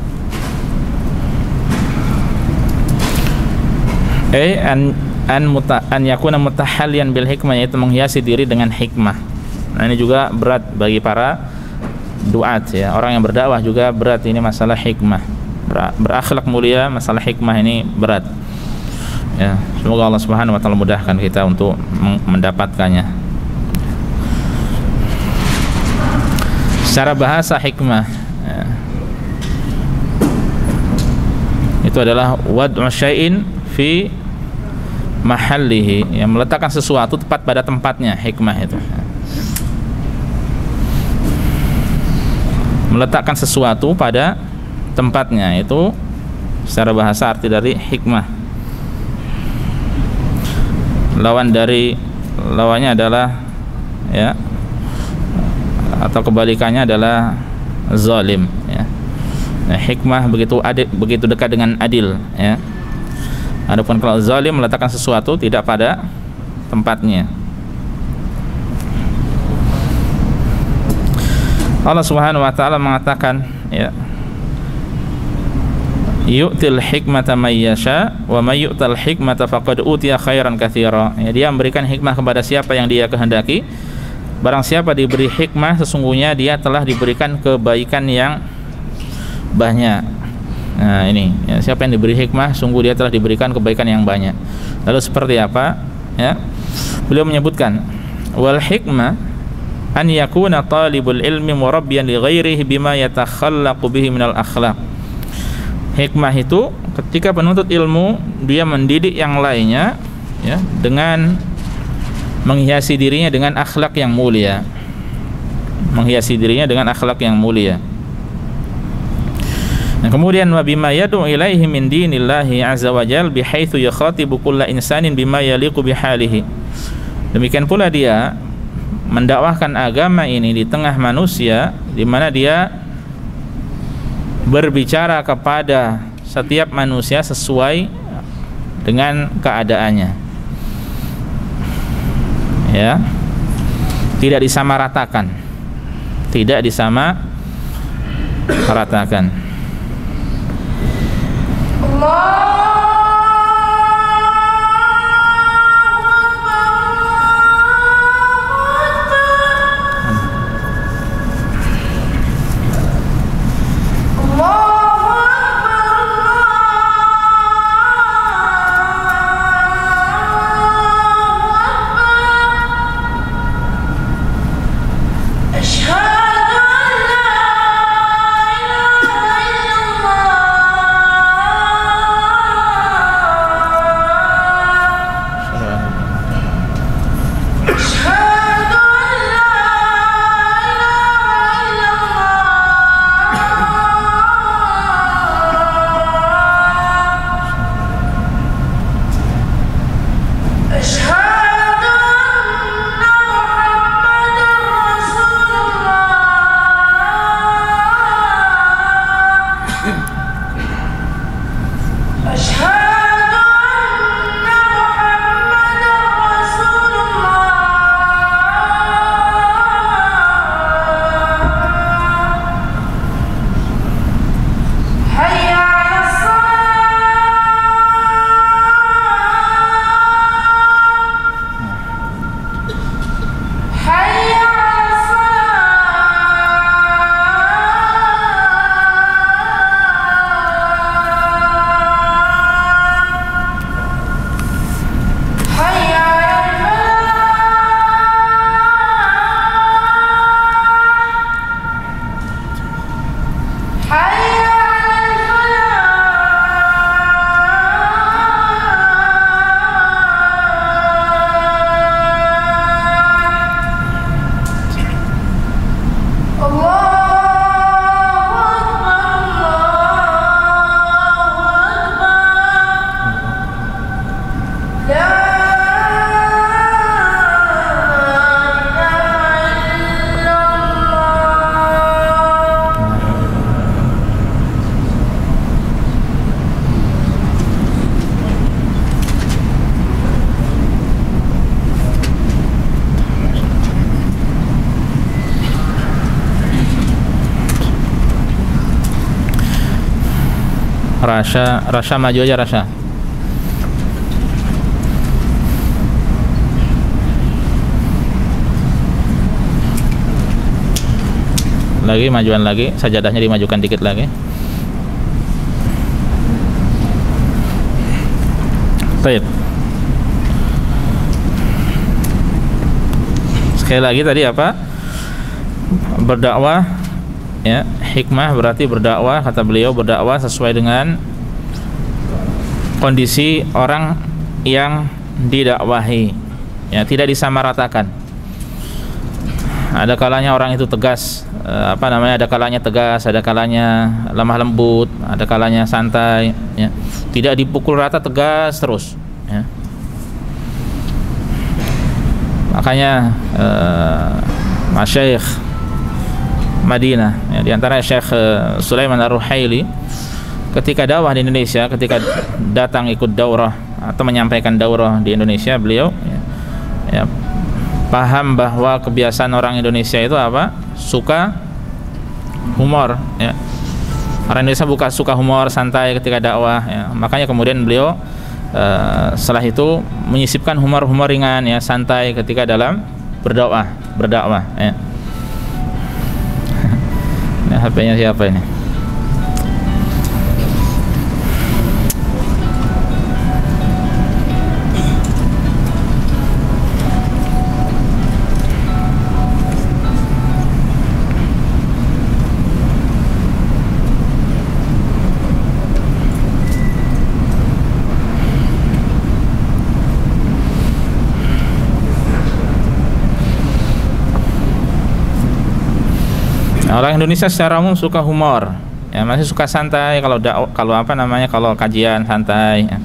An yakuna mutahallian bil hikmah, yaitu menghiasi diri dengan hikmah. Nah, ini juga berat bagi para duat, ya. Orang yang berdakwah juga berat ini masalah hikmah. Berakhlak mulia, masalah hikmah ini berat, ya. Semoga Allah Subhanahu wa taala mudahkan kita untuk mendapatkannya. Secara bahasa hikmah ya, itu adalah wad'u syai'in fi mahallihi, yang meletakkan sesuatu tepat pada tempatnya. Hikmah itu meletakkan sesuatu pada tempatnya, itu secara bahasa arti dari hikmah. Lawannya adalah ya, atau kebalikannya adalah zalim ya. Nah, hikmah begitu dekat dengan adil ya. Adapun kalau zalim meletakkan sesuatu tidak pada tempatnya. Allah Subhanahu wa taala mengatakan ya, yu'til hikmata may yasha wa may yu'tal hikmata faqad utiya khairan katsira. Ya, dia memberikan hikmah kepada siapa yang dia kehendaki. Barang siapa diberi hikmah, sesungguhnya dia telah diberikan kebaikan yang banyak. Nah, ini ya, siapa yang diberi hikmah, sungguh dia telah diberikan kebaikan yang banyak. Lalu seperti apa? Ya, beliau menyebutkan wal hikmah an yakuna talibul ilmi murabbiyan li ghairihi bima yatakhallaqu bihi minal akhlaq. Hikmah itu ketika penuntut ilmu dia mendidik yang lainnya ya, dengan menghiasi dirinya dengan akhlak yang mulia. Menghiasi dirinya dengan akhlak yang mulia. Nah, kemudian wa bima yad'u ilaihi min dinillahi azza wa jalla bihaitsu yakhatibu kulla insanin bima yaliqu bihalihi. Demikian pula dia mendakwahkan agama ini di tengah manusia, di mana dia berbicara kepada setiap manusia sesuai dengan keadaannya. Ya, tidak disamaratakan, tidak disamaratakan. Rasha maju aja Rasha. Lagi majuan lagi, sajadahnya dimajukan dikit lagi. Baik. Sekali lagi tadi apa? berdakwah, ya, hikmah berarti berdakwah, kata beliau, berdakwah sesuai dengan kondisi orang yang didakwahi, ya, tidak disamaratakan. Ada kalanya orang itu tegas, ada kalanya tegas, ada kalanya lemah lembut, ada kalanya santai, ya. Tidak dipukul rata, tegas terus, ya. Makanya Masyaikh Madinah, ya, di antara Syekh Sulaiman Ar-Ruhaili ketika dakwah di Indonesia, ketika datang ikut daurah atau menyampaikan daurah di Indonesia, beliau, ya, paham bahwa kebiasaan orang Indonesia itu apa? Suka humor, ya. Orang Indonesia suka humor, santai ketika dakwah, ya. Makanya kemudian beliau setelah itu menyisipkan humor-humor ringan, ya, santai ketika dalam berdakwah, ya. Ini HP-nya siapa ini? Orang Indonesia secara umum suka humor, ya, masih suka santai kalau kajian santai, ya.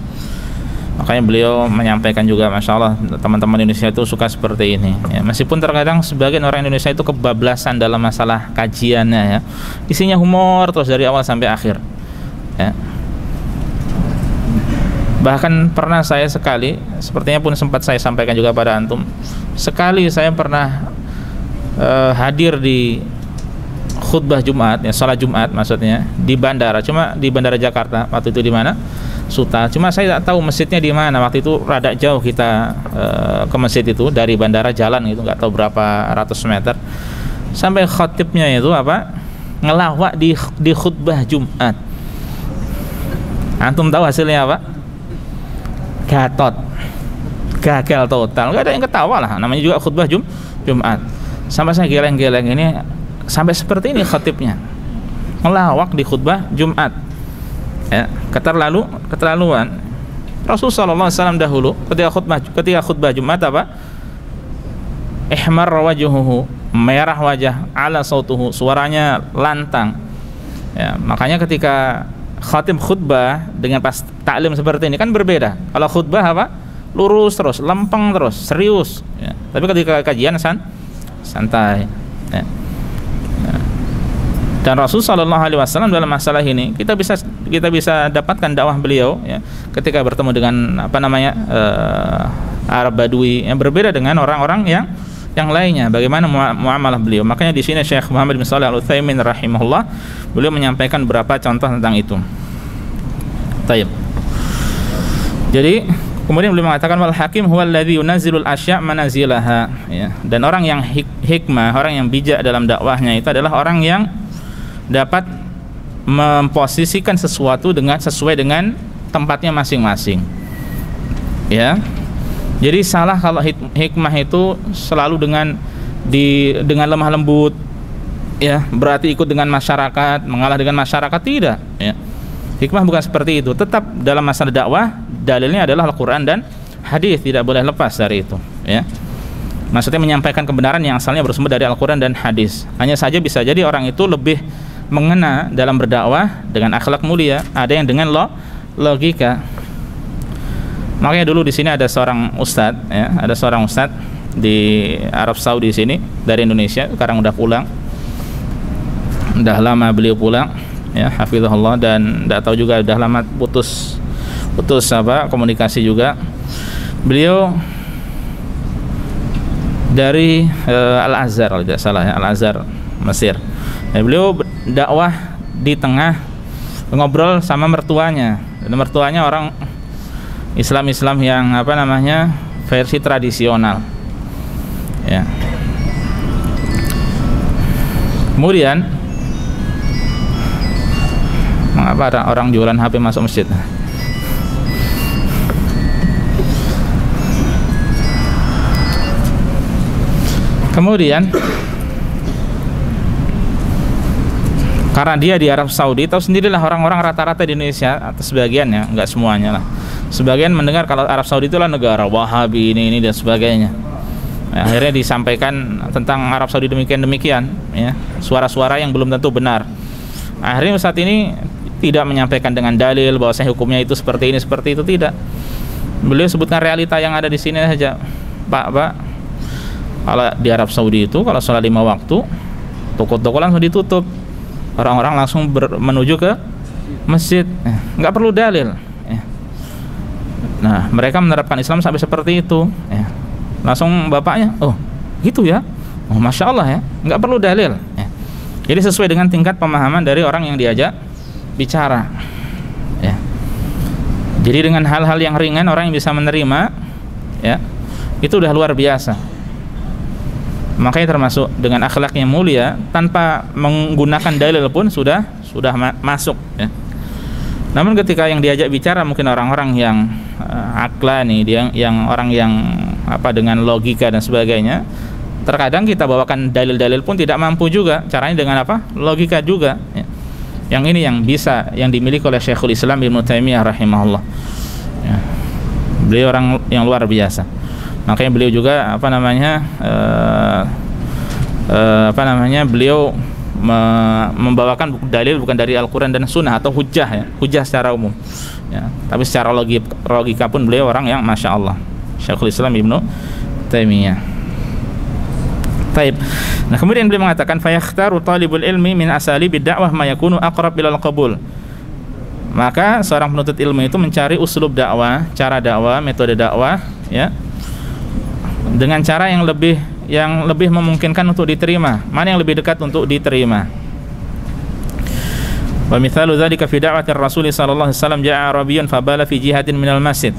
Makanya beliau menyampaikan juga, masya Allah, teman-teman Indonesia itu suka seperti ini, ya. Meskipun terkadang sebagian orang Indonesia itu kebablasan dalam masalah kajiannya, ya, isinya humor terus dari awal sampai akhir, ya. Bahkan pernah saya sekali, sepertinya pun sempat saya sampaikan juga pada antum, sekali saya pernah hadir di khutbah Jumat, ya, sholat Jumat maksudnya, di bandara, cuma di Bandara Jakarta waktu itu, di mana? Suta. Cuma saya tidak tahu masjidnya di mana, waktu itu rada jauh kita ke masjid itu dari bandara, jalan itu nggak tahu berapa ratus meter. Sampai khatibnya itu ngelawak di khutbah Jumat. Antum tahu hasilnya apa? Gatot, gagal total, nggak ada yang ketawa lah, namanya juga khutbah Jumat. Sampai saya geleng-geleng ini, sampai seperti ini khatibnya, ngelawak di khutbah Jumat, ya. Keterlaluan. Rasulullah SAW dahulu ketika khutbah Jumat ihmar wajuhuhu, merah wajah, ala sautuhu, suaranya lantang, ya. Makanya ketika khatib khutbah dengan pas taklim seperti ini kan berbeda. Kalau khutbah lurus terus, lempeng terus, serius, ya. Tapi ketika kajian santai, ya. Dan Rasul Shallallahu Alaihi Wasallam dalam masalah ini kita bisa dapatkan dakwah beliau, ya, ketika bertemu dengan Arab Badui yang berbeda dengan orang-orang yang lainnya. Bagaimana muamalah beliau? Makanya di sini Syekh Muhammad bin Shalih Al-Utsaimin rahimahullah, beliau menyampaikan beberapa contoh tentang itu. Taib. Jadi kemudian beliau mengatakan wal hakim huwa alladzi yunazzilul asya' manazilaha, ya. Dan orang yang hikmah, orang yang bijak dalam dakwahnya itu adalah orang yang dapat memposisikan sesuatu sesuai dengan tempatnya masing-masing, ya. Jadi salah kalau hikmah itu selalu dengan lemah lembut, ya, berarti ikut dengan masyarakat, mengalah dengan masyarakat, tidak, ya. Hikmah bukan seperti itu. Tetap dalam masalah dakwah dalilnya adalah Al-Quran dan hadis, tidak boleh lepas dari itu, ya. Maksudnya menyampaikan kebenaran yang asalnya bersumber dari Al-Quran dan hadis. Hanya saja bisa jadi orang itu lebih mengena dalam berdakwah dengan akhlak mulia, ada yang dengan logika. Makanya dulu di sini ada seorang ustadz, ya, ada seorang ustadz di Arab Saudi sini dari Indonesia, sekarang udah pulang, udah lama beliau pulang, ya, hafizahullah, dan tidak tahu juga udah lama putus komunikasi juga. Beliau dari Al-Azhar kalau tidak salah, ya, Al-Azhar Mesir. Beliau dakwah di tengah ngobrol sama mertuanya, dan mertuanya orang Islam yang versi tradisional, ya. Kemudian mengapa ada orang jualan HP masuk masjid? Kemudian Karena dia di Arab Saudi, tahu sendirilah orang-orang rata-rata di Indonesia atau sebagian ya, enggak semuanya lah. Sebagian mendengar kalau Arab Saudi itulah negara Wahabi ini dan sebagainya. Ya, akhirnya disampaikan tentang Arab Saudi demikian ya, suara-suara yang belum tentu benar. Akhirnya saat ini tidak menyampaikan dengan dalil bahwa hukumnya itu seperti ini seperti itu, tidak. Beliau sebutkan realita yang ada di sini saja. Pak, kalau di Arab Saudi itu kalau sholat 5 waktu, toko-toko langsung ditutup, orang-orang langsung menuju ke masjid, nggak perlu dalil. Nah, mereka menerapkan Islam sampai seperti itu. Langsung bapaknya, oh gitu ya, oh masya Allah ya, nggak perlu dalil. Jadi sesuai dengan tingkat pemahaman dari orang yang diajak bicara. Jadi dengan hal-hal yang ringan orang yang bisa menerima, ya itu udah luar biasa. Makanya termasuk dengan akhlak yang mulia, tanpa menggunakan dalil pun sudah masuk. Ya. Namun ketika yang diajak bicara mungkin orang-orang yang aklani, yang orang yang dengan logika dan sebagainya, terkadang kita bawakan dalil-dalil pun tidak mampu juga. Caranya dengan logika juga. Ya. Yang ini yang dimiliki oleh Syekhul Islam Ibnu Taimiyah rahimahullah. Ya. Beliau orang yang luar biasa. Makanya beliau juga beliau membawakan dalil bukan dari Al-Quran dan Sunnah atau hujjah ya, hujjah secara umum ya, tapi secara logika pun beliau orang yang masya Allah, Syekhul Islam Ibnu Taimiyah. Taib. Nah, kemudian beliau mengatakan fayakhtaru talibul ilmi min asalibid da'wah ma yakunu aqrab ilal qabul. Maka seorang penuntut ilmu itu mencari uslub dakwah, cara dakwah, metode dakwah ya, dengan cara yang lebih memungkinkan untuk diterima. Mana yang lebih dekat untuk diterima? Wa mithalu dzalika fi da'watir Rasul sallallahu alaihi wasallam ja'a arabiyyun fabala fi jihatin minal masjid.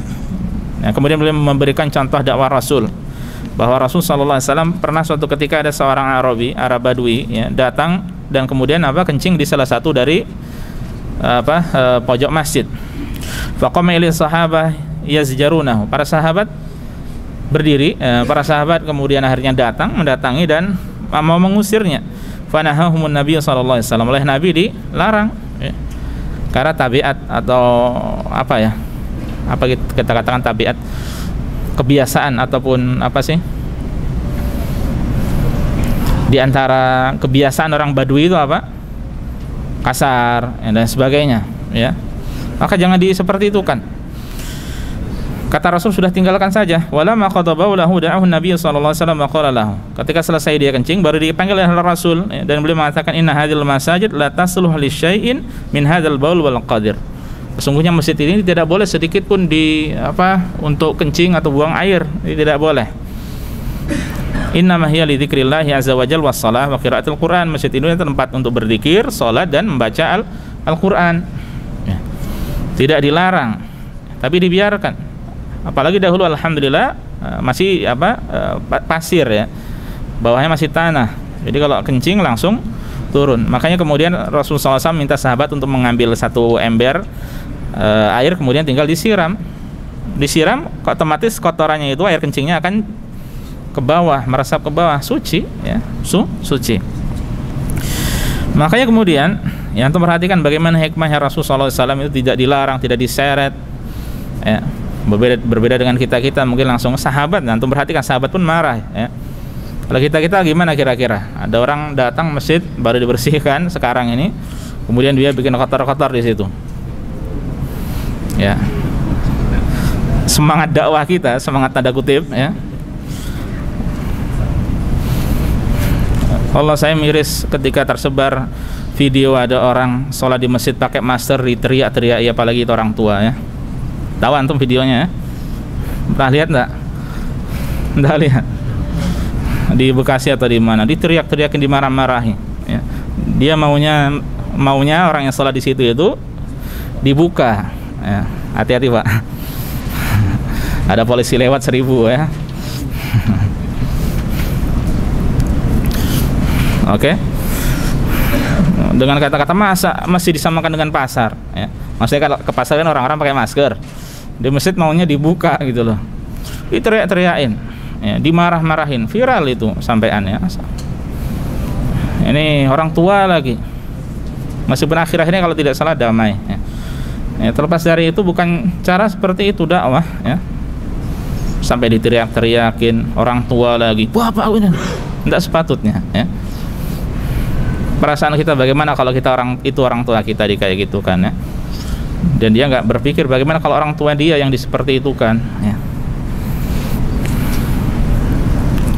Nah, kemudian beliau memberikan contoh dakwah Rasul bahwa Rasul sallallahu alaihi wasallam pernah suatu ketika ada seorang Arab Badui ya, datang dan kemudian kencing di salah satu dari pojok masjid. Faqama ilaihi sahabah yazjarunahu. Para sahabat berdiri, para sahabat kemudian akhirnya mendatangi dan mau mengusirnya. Fanahahumun Nabi sallallahu alaihi wasallam, oleh Nabi dilarang ya. Karena tabiat atau kita katakan tabiat, kebiasaan ataupun di antara kebiasaan orang Badui itu kasar ya, dan sebagainya ya. Maka jangan seperti itu kan. Kata Rasul, sudah tinggalkan saja. Wala ma qadabahu lahu da'ahu Nabi sallallahu alaihi wasallam wa qala lahu. Ketika selesai dia kencing baru dipanggil oleh Rasul ya, dan beliau mengatakan inna hadhil masajid la tasluh li syai'in min hadzal baul wal qadir. Sesungguhnya masjid ini tidak boleh sedikit pun untuk kencing atau buang air, ini tidak boleh. Innama hiya li dzikrillah azza wa jalla was shalah wa qiraatul Quran. Masjid ini tempat untuk berzikir, salat dan membaca Al-Qur'an. Ya. Tidak dilarang, tapi dibiarkan. Apalagi dahulu alhamdulillah masih pasir ya, bawahnya masih tanah, jadi kalau kencing langsung turun. Makanya kemudian Rasulullah SAW minta sahabat untuk mengambil satu ember air, kemudian tinggal disiram, otomatis kotorannya itu, air kencingnya akan ke bawah, meresap ke bawah, suci ya, suci. Makanya kemudian yang untuk perhatikan bagaimana hikmahnya Rasulullah SAW itu tidak dilarang, tidak diseret ya. Berbeda dengan kita mungkin langsung sahabat. Nah, untuk perhatikan sahabat pun marah ya. Kalau kita gimana kira-kira? Ada orang datang masjid baru dibersihkan sekarang ini, kemudian dia bikin kotor-kotor di situ. Ya. Semangat dakwah kita, semangat tanda kutip ya. Allah, saya miris ketika tersebar video ada orang sholat di masjid pakai masker, teriak-teriak, apalagi itu orang tua ya. Tahu antum videonya ya? Pernah lihat enggak? Enggak lihat. Di Bekasi atau di mana? Diteriak-teriakin, dimarah-marahi ya. Dia maunya orang yang sholat di situ itu dibuka ya. Hati-hati Pak. Ada polisi lewat 1000 ya. Oke. Dengan kata-kata masa masih disamakan dengan pasar ya. Maksudnya kalau ke pasar kan orang-orang pakai masker, di masjid maunya dibuka gitu loh. Diteriak-teriakin ya, dimarah-marahin, viral itu sampaiannya. Ini orang tua lagi Meskipun akhir-akhirnya kalau tidak salah damai, ya. Ya, terlepas dari itu bukan cara seperti itu dakwah, ya. Sampai diteriak-teriakin orang tua lagi, wah Pak ini tidak sepatutnya, ya. Perasaan kita bagaimana kalau kita orang tua kita kayak gitu kan, ya. Dan dia nggak berpikir bagaimana kalau orang tua dia yang seperti itu kan, ya.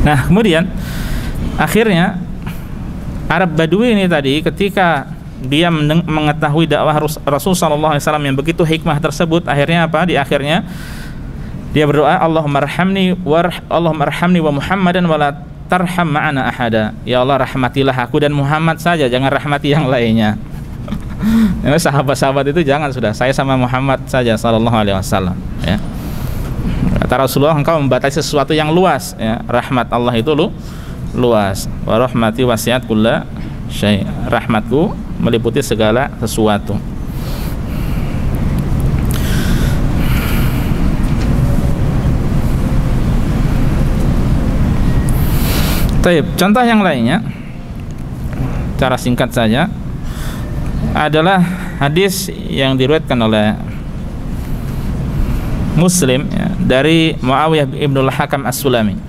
Nah kemudian akhirnya Arab Badui ini tadi ketika dia mengetahui dakwah Rasulullah SAW yang begitu hikmah tersebut, akhirnya apa? Di akhirnya dia berdoa, Allahumma arhamni wa Muhammadan wa la tarham ma'ana ahada. Ya Allah, rahmatilah aku dan Muhammad saja, jangan rahmati yang lainnya. Ya, sahabat-sahabat itu jangan, sudah saya sama Muhammad saja sallallahu alaihi wasallam, ya. Kata Rasulullah, engkau membatasi sesuatu yang luas, ya. Rahmat Allah itu luas. Wa rahmati wasi'at kulla syai'. Rahmatku meliputi segala sesuatu. Taib, contoh yang lainnya, cara singkat saja, adalah hadis yang diriwayatkan oleh Muslim, ya, dari Muawiyah ibnul Hakam As-Sulami.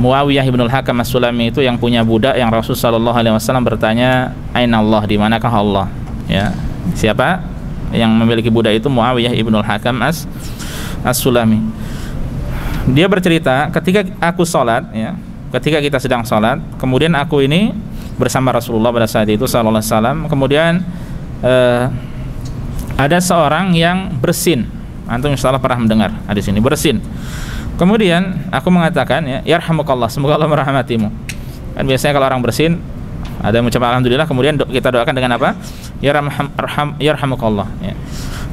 Muawiyah ibnul Hakam As-Sulami itu yang punya budak yang Rasulullah SAW bertanya, Aina Allah, di manakah Allah? Ya, siapa yang memiliki budak itu? Muawiyah ibnul Hakam As-Sulami. Dia bercerita, ketika aku sholat, ya, ketika kita sedang sholat, kemudian aku ini bersama Rasulullah pada saat itu sallallahu alaihi wasallam, kemudian ada seorang yang bersin. Antum insyaallah pernah mendengar hadis ini, bersin. Kemudian aku mengatakan, ya, yarhamukallah, semoga Allah merahmatimu. Kan biasanya kalau orang bersin ada yang mengucap alhamdulillah, kemudian kita doakan dengan apa? Yarhamukallah, ya.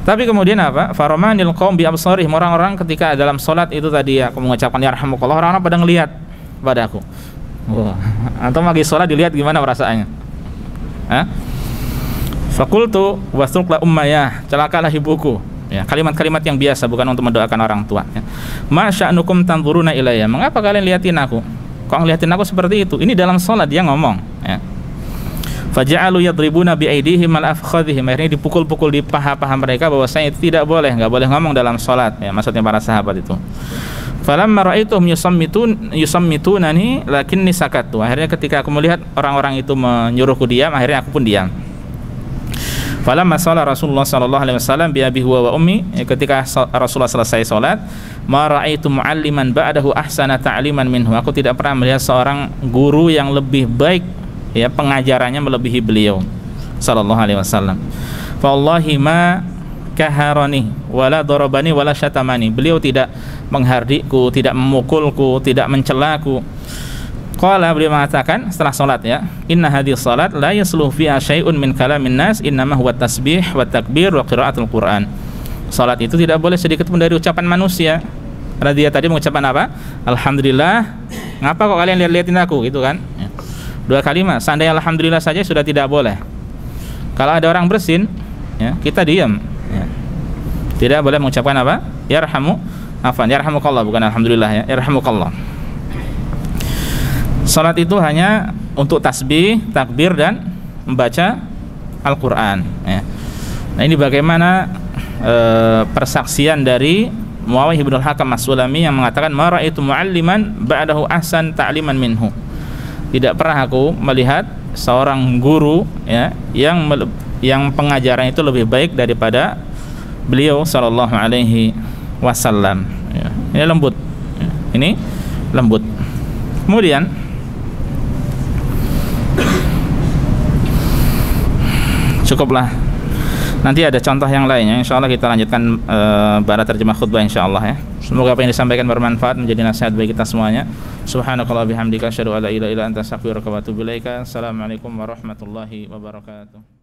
Tapi kemudian apa? Faramanil qaum bi absarihim, orang-orang ketika dalam salat itu tadi aku mengucapkan yarhamukallah, orang-orang pada ngelihat pada aku. Wah, atau lagi salat dilihat gimana perasaannya? Hah? Fakultu wasukla ummayah, celakalah ibuku. Ya, kalimat-kalimat yang biasa, bukan untuk mendoakan orang tua, ya. Masya'nukum tanzuruna ilayya, mengapa kalian liatin aku? Kok ngeliatin aku seperti itu? Ini dalam salat dia ngomong, ya. Faja'alu yadribuna bi aydihim al afkhadhihim, akhirnya dipukul-pukul di paha-paha mereka bahwasanya itu tidak boleh, enggak boleh ngomong dalam salat, ya, maksudnya para sahabat itu. Falamma ra'aituhum yusammitunani lakinni sakattu, akhirnya ketika aku melihat orang-orang itu menyuruhku diam, akhirnya aku pun diam. Falamma shalla Rasulullah sallallahu alaihi wasallam bi abi huwa wa ummi, ketika Rasulullah selesai salat, ma ra'aitu mu'alliman ba'dahu ahsana ta'liman minhu, aku tidak pernah melihat seorang guru yang lebih baik, ya, pengajarannya melebihi beliau sallallahu alaihi wasallam. Fa wallahi ma kaharani wala darabani wala syatamani, beliau tidak menghardikku, tidak memukulku, tidak mencelaku. Qala, beliau mengatakan setelah salat, ya, inna hadhihi salat la yasluhu fiha syai'un min kalamin nas, innama huwa tasbih wa takbir wa qiraatul Qur'an. Salat itu tidak boleh sedikit pun dari ucapan manusia. Karena dia tadi mengucapkan apa? Alhamdulillah. Ngapa kok kalian lihat-liatin aku, gitu kan? Ya. 2 kalimat. Seandainya alhamdulillah saja sudah tidak boleh. Kalau ada orang bersin, ya, kita diam, ya. Tidak boleh mengucapkan apa? Yarhamukallah, bukan alhamdulillah, ya. Yarhamukallah. Salat itu hanya untuk tasbih, takbir, dan membaca Al-Quran, ya. Nah, ini bagaimana persaksian dari Muawiyah ibnul Hakam As-Sulami yang mengatakan, ma ra'aitu mu'alliman ba'dahu ahsan ta'liman minhu, tidak pernah aku melihat seorang guru, ya, yang pengajaran itu lebih baik daripada beliau sallallahu alaihi wasallam, ya. Ini lembut, ya. Ini lembut. Kemudian cukuplah, nanti ada contoh yang lainnya, insyaallah kita lanjutkan pada terjemah khutbah insyaallah, ya. Semoga apa yang disampaikan bermanfaat, menjadi nasihat bagi kita semuanya. Subhanakallah bihamdika asyhadu an la ilaha illa anta astaghfiruka wa atubu ilaika. Assalamualaikum warahmatullahi wabarakatuh.